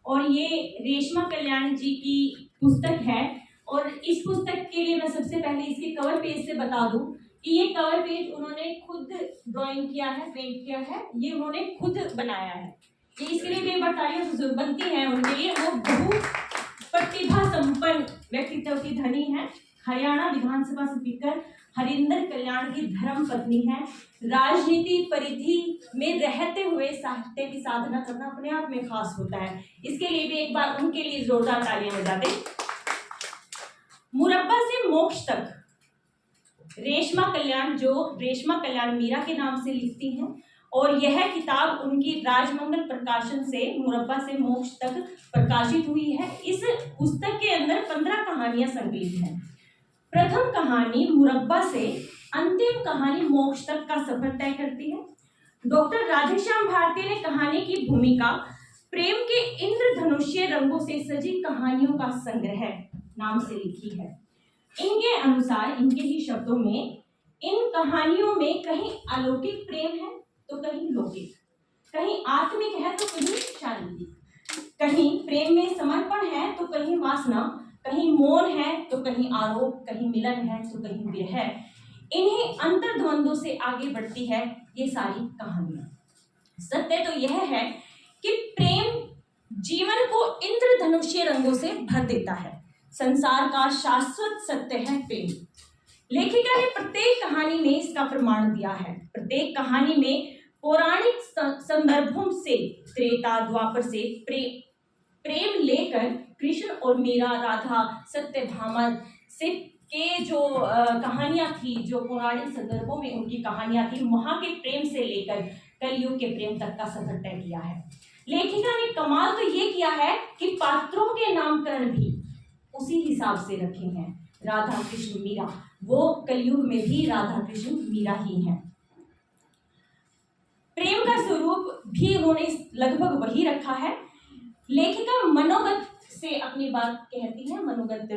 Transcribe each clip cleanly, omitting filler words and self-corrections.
और ये रेशमा कल्याण जी की पुस्तक है। और इस पुस्तक के लिए मैं सबसे पहले इसके कवर पेज से बता दूं कि ये कवर पेज उन्होंने खुद ड्राइंग किया है, पेंट किया है, ये उन्होंने खुद बनाया है। ये इसके लिए भी तालियां बनती हैं उनके लिए। वो बहु प्रतिभा संपन्न व्यक्तित्व की धनी है। हरियाणा विधानसभा स्पीकर हरिंदर कल्याण की धर्म पत्नी है। राजनीति परिधि में रहते हुए साहित्य की साधना करना अपने आप में खास होता है। इसके लिए भी एक बार उनके लिए जोरदार तालियां बजा दें। मुरब्बा से मोक्ष तक रेशमा कल्याण, जो रेशमा कल्याण मीरा के नाम से लिखती हैं, और यह किताब उनकी राजमंगल प्रकाशन से मुरब्बा से मोक्ष तक प्रकाशित हुई है। इस पुस्तक के अंदर 15 कहानियां संकलित हैं। प्रथम कहानी मुरब्बा से अंतिम कहानी मोक्ष तक का सफर तय करती है। डॉक्टर राधेश्याम भारती ने कहानी की भूमिका प्रेम के इंद्रधनुष्य रंगों से सजी कहानियों का संग्रह नाम से लिखी है। इनके अनुसार, इनके ही शब्दों में, इन कहानियों में कहीं अलौकिक प्रेम है तो कहीं लौकिक, कहीं आत्मिक है तो कहीं शारीरिक, कहीं प्रेम में समर्पण है तो कहीं वासना, कहीं मौन है तो कहीं आरोप, कहीं मिलन है तो कहीं विरह। इन्हीं अंतर्द्वंदों से आगे बढ़ती है ये सारी कहानियां। सत्य तो यह है कि प्रेम जीवन को इंद्रधनुष्य रंगों से भर देता है। संसार का शाश्वत सत्य है प्रेम। लेखिका ने प्रत्येक कहानी में इसका प्रमाण दिया है। प्रत्येक कहानी में पौराणिक संदर्भों से, त्रेता द्वापर से प्रेम लेकर कृष्ण और मीरा, राधा, सत्यभामा से के जो कहानियां थी, जो पौराणिक संदर्भों में उनकी कहानियां थी, वहां के प्रेम से लेकर कलयुग के प्रेम तक का सफर तय किया है। लेखिका ने कमाल तो ये किया है कि पात्रों के नामकरण भी उसी हिसाब से रखे हैं। राधा कृष्ण मीरा, वो कलयुग में भी राधा कृष्ण मीरा ही हैं। प्रेम का स्वरूप भी उन्होंने लगभग वही रखा है। लेखिका मनोगत से अपनी बात कहती है, मनोगत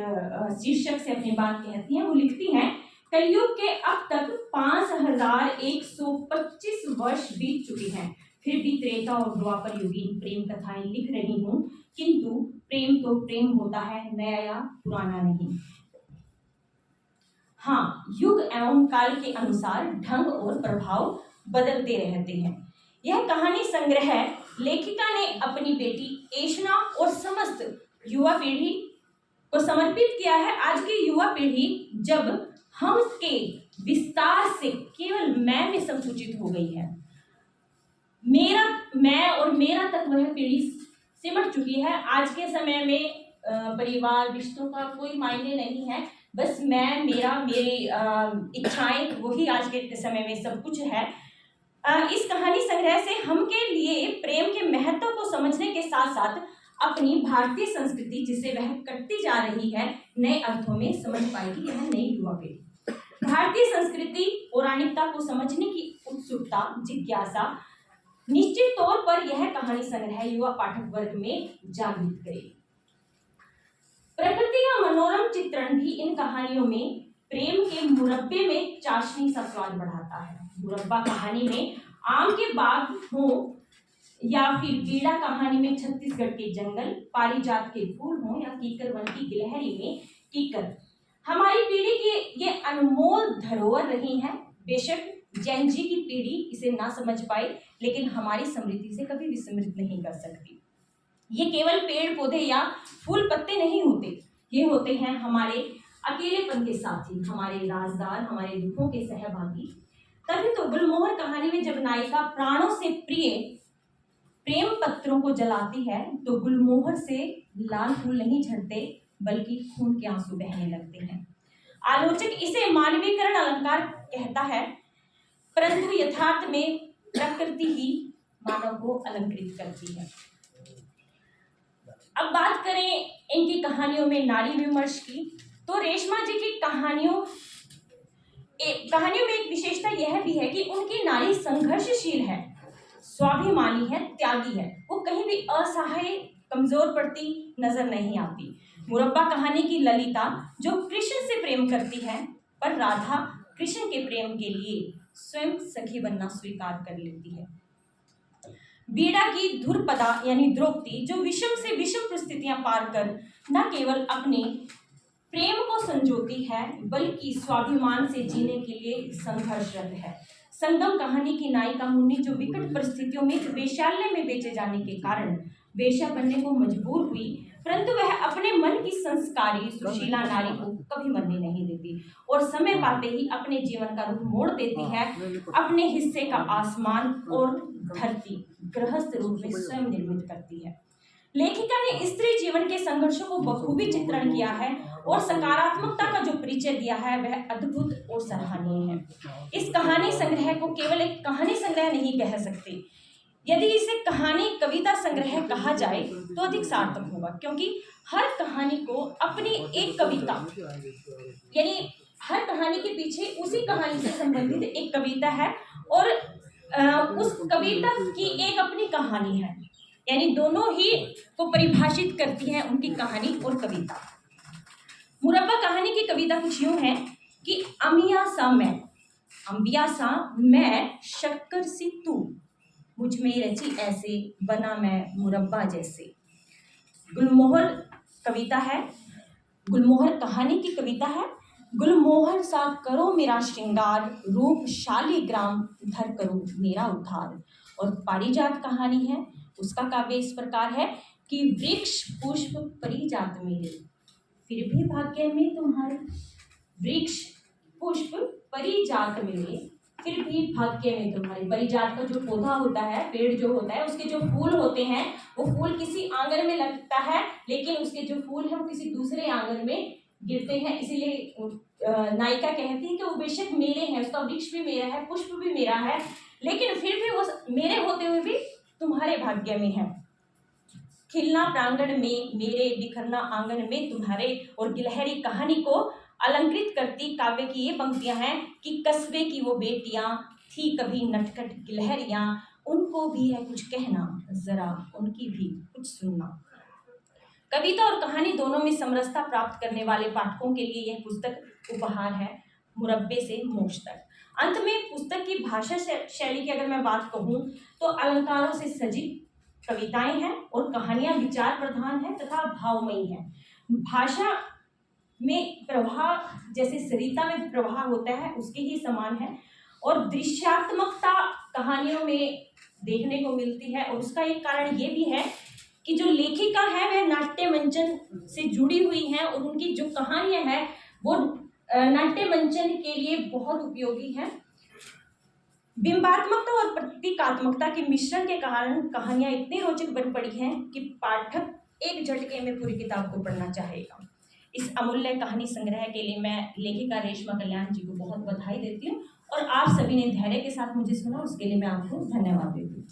शीर्षक से अपनी बात कहती है। वो लिखती हैं, कलयुग के अब तक 5125 वर्ष बीत चुके हैं, फिर भी त्रेता और द्वापर युगीन प्रेम कथाएं लिख रही हूँ, किंतु प्रेम तो प्रेम होता है, नया या पुराना नहीं। हाँ, युग एवं काल के अनुसार ढंग और प्रभाव बदलते रहते हैं। यह कहानी संग्रह लेखिका ने अपनी बेटी एशना और समस्त युवा पीढ़ी को समर्पित किया है। आज की युवा पीढ़ी जब हम के विस्तार से केवल मैं में संकुचित हो गई है, मैं और मेरा तक वह पीढ़ी सिमट चुकी है। आज के समय में परिवार, रिश्तों का कोई मायने नहीं है, बस मैं, मेरा, मेरी इच्छाएं, वही आज के समय में सब कुछ है। इस कहानी संग्रह से हम के लिए प्रेम के महत्व को समझने के साथ साथ अपनी भारतीय संस्कृति, जिसे वह कटती जा रही है, नए अर्थों में समझ पाएगी यह नई युवा पीढ़ी। भारतीय संस्कृति, पौराणिकता को समझने की उत्सुकता, जिज्ञासा निश्चित तौर पर यह कहानी संग्रह युवा पाठक वर्ग में जागृत करेगी। प्रकृति का मनोरम चित्रण भी इन कहानियों में प्रेम के मुरब्बे में चाशनी सा स्वाद बढ़ाता है। मुरब्बा कहानी में आम के बाग हो या फिर बीड़ा कहानी में छत्तीसगढ़ के जंगल, पारिजात के फूल हो या कीकर वन की गिलहरी में कीकर, हमारी पीढ़ी की ये अनमोल धरोहर रही है। बेशक जैन जी की पीढ़ी इसे ना समझ पाए, लेकिन हमारी समृद्धि से कभी विस्मृत नहीं कर सकती। ये केवल पेड़ पौधे या फूल पत्ते नहीं होते, ये होते हैं हमारे अकेलेपन के साथी, हमारे राजदार, हमारे दुखों के सहभागी। तभी तो गुलमोहर कहानी में जब नायिका प्राणों से प्रिय प्रेम पत्रों को जलाती है तो गुलमोहर से लाल फूल नहीं झड़ते, बल्कि खून के आंसू बहने लगते हैं। आलोचक इसे मानवीकरण अलंकार कहता है, परंतु यथार्थ में प्रकृति ही मानव को अलंकृत करती है। अब बात करें इनकी कहानियों में नारी विमर्श की, तो रेशमा जी की कहानियों में एक विशेषता यह भी है कि उनकी नारी संघर्षशील है, स्वाभिमानी है, त्यागी है। वो कहीं भी असहाय, कमजोर पड़ती नजर नहीं आती। मुरब्बा कहानी की ललिता जो कृष्ण से प्रेम करती है, पर राधा कृष्ण के प्रेम के लिए स्वयं सखी बनना स्वीकार कर लेती है। बीड़ा की धुरपदा यानी द्रौपदी जो विषम से विषम परिस्थितियां पार कर न केवल अपने प्रेम को संजोती है बल्कि स्वाभिमान से जीने के लिए संघर्षरत है। संगम कहानी की नायिका मुन्नी जो विकट परिस्थितियों में वेश्यालय में बेचे जाने के कारण वेश्या बनने को मजबूर हुई, परंतु वह अपने मन की संस्कारी सुशीला नारी को कभी मरने नहीं देती और समय पाते ही अपने जीवन का रुख मोड़ देती है। अपने हिस्से का आसमान और धरती गृहस्थ रूप में स्वयं निर्मित करती है। लेखिका ने स्त्री जीवन के संघर्षों को बखूबी चित्रण किया है और सकारात्मकता का जो परिचय दिया है वह अद्भुत और सराहनीय है। इस कहानी संग्रह को केवल एक कहानी संग्रह नहीं कह सकते, यदि इसे कहानी कविता संग्रह कहा जाए तो अधिक सार्थक होगा, क्योंकि हर कहानी को अपनी एक कविता यानी हर कहानी के पीछे उसी कहानी से संबंधित एक कविता है और उस कविता की एक अपनी कहानी है, यानी दोनों ही को परिभाषित करती है उनकी कहानी और कविता। मुरब्बा कहानी की कविता कुछ यूं है कि अमिया सा मैं, अंबिया सा मैं, शक्कर सी तू, मुझ में रची ऐसे, बना मैं मुरब्बा जैसे। गुलमोहर कविता है, गुलमोहर कहानी की कविता है। गुलमोहर सा करो मेरा श्रृंगार, रूप शालिग्राम धर करो मेरा उद्धार। और पारिजात कहानी है, उसका काव्य इस प्रकार है कि वृक्ष पुष्प परिजात मिले, फिर भी भाग्य में तुम्हारे, वृक्ष पुष्प परिजात मिले, फिर भी भाग्य में तुम्हारे। परिजात का जो पौधा होता है, पेड़ जो होता है, उसके जो फूल होते हैं वो फूल किसी आंगन में लगता है, लेकिन उसके जो फूल है वो किसी दूसरे आंगन में गिरते हैं। इसीलिए नायिका कहती है कि वो बेशक मेरे हैं, उसका वृक्ष भी मेरा है, पुष्प भी मेरा है, लेकिन फिर भी वो मेरे होते हुए भी तुम्हारे भाग्य में है। खिलना प्रांगण में मेरे, बिखरना आंगन में तुम्हारे। और गिलहरी कहानी को अलंकृत करती काव्य की ये पंक्तियां हैं कि कस्बे की वो बेटियां थी कभी नटखट गिलहरियां, उनको भी है कुछ कहना, जरा उनकी भी कुछ सुनना। कविता और कहानी दोनों में समरसता प्राप्त करने वाले पाठकों के लिए यह पुस्तक उपहार है, मुरब्बे से मोक्ष तक। अंत में पुस्तक की भाषा शैली की अगर मैं बात कहूँ तो अलंकारों से सजी कविताएं हैं और कहानियां विचार प्रधान है तथा भावमयी है। भाषा में प्रवाह जैसे सरिता में प्रवाह होता है उसके ही समान है और दृश्यात्मकता कहानियों में देखने को मिलती है। और उसका एक कारण ये भी है कि जो लेखिका है वह नाट्य मंचन से जुड़ी हुई हैं और उनकी जो कहानियां हैं वो नाट्य मंचन के लिए बहुत उपयोगी है। बिंबात्मकता और प्रतीकात्मकता के मिश्रण के कारण कहानियां इतनी रोचक बन पड़ी हैं कि पाठक एक झटके में पूरी किताब को पढ़ना चाहेगा। इस अमूल्य कहानी संग्रह के लिए मैं लेखिका रेशमा कल्याण जी को बहुत बधाई देती हूँ और आप सभी ने धैर्य के साथ मुझे सुना, उसके लिए मैं आपको धन्यवाद देती हूँ।